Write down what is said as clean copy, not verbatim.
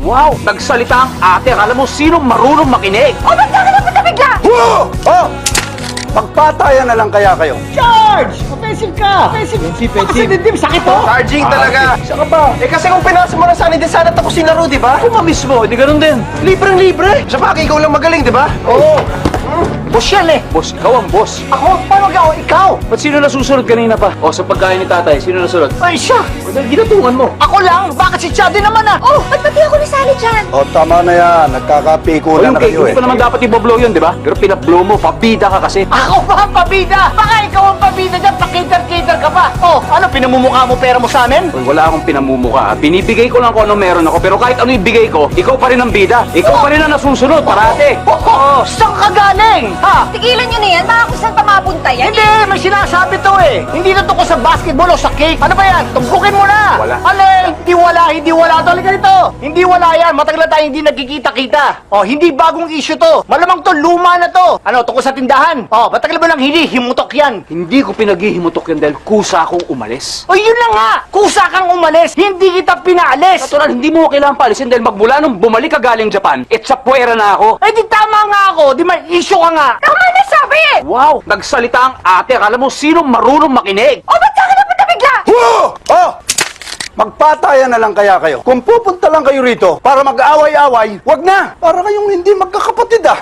Wow! Nagsalita ang ate. Akala mo sino marunong makinig? O, ba't ka napunta bigla? Oh! Oh! Magpatayan na lang kaya kayo. Charge! Offensive ka! Offensive! Kasi dindim, sakit to! Charging talaga. Saka ba? Eh kasi kung pinasa mo na sana, hindi sana tapusin laro, di ba? Ako mismo, hindi ganun din. Libreng-libre. Sa bagay, ikaw lang magaling, di ba? Oo! Boss yan eh! Boss, ikaw ang boss. Ako, paano ako? Ikaw! Ba't sino nasusunod kanina pa? O, sa pagkain ni tatay, sino nasunod? Ay, siya! O, dahil ginatungan mo. Ako lang! Bakit si Chadi naman ah? Oh, ba't pati ako nasali dyan? O, tama na yan. O, Nagkakapikulan yung na cake, kayo hindi pa naman dapat ibablow yun, di ba? Pero pinablow mo, pabida ka kasi. Ako ba ang pabida? Baka ikaw ang pabida dyan, pakiter-cater ka pa! Oh, ano, pinamumukha mo pera mo sa amin? Uy, wala akong pinamumukha. Binibigay ko lang kung ano meron ako. Pero kahit ano ibigay ko, ikaw pa rin ang bida. Ikaw pa rin ang nasusunod, parate. Oh, saan ka galing? Ha? Tigilan nyo na yan, baka kung saan pa mapunta yan. Hindi, may sinasabi to eh. Hindi na to ko sa basketball o sa cake. Ano ba yan? Tumpukin mo na. Wala. Alin? Hindi wala. Halika dito. Hindi wala yan. Matagal na tayo hindi nagkikita-kita. Oh, hindi bagong issue to. Malamang to, luma na to. Ano, tungkol sa tindahan. Oh, matagal ba lang hindi? Himutok yan. Hindi ko pinaghihimutok yan dahil kusa akong umalis. O yun lang nga. Kusa kang umalis. Hindi kita pinaalis. Natural, hindi mo kailangan paalisin dahil magmula nung bumalik ka galing Japan, sa puwera na ako. Eh di tama nga ako. Di may issue ka nga. Tama na sabi eh! Wow! Nagsalita ang ate. Akala mo sino marunong makinig? O, ba't ka napunta bigla? Oh! Oh! Magpatayan na lang kaya kayo. Kung pupunta lang kayo rito para mag-away-away, wag na. Para kayong hindi magkakapatid ah.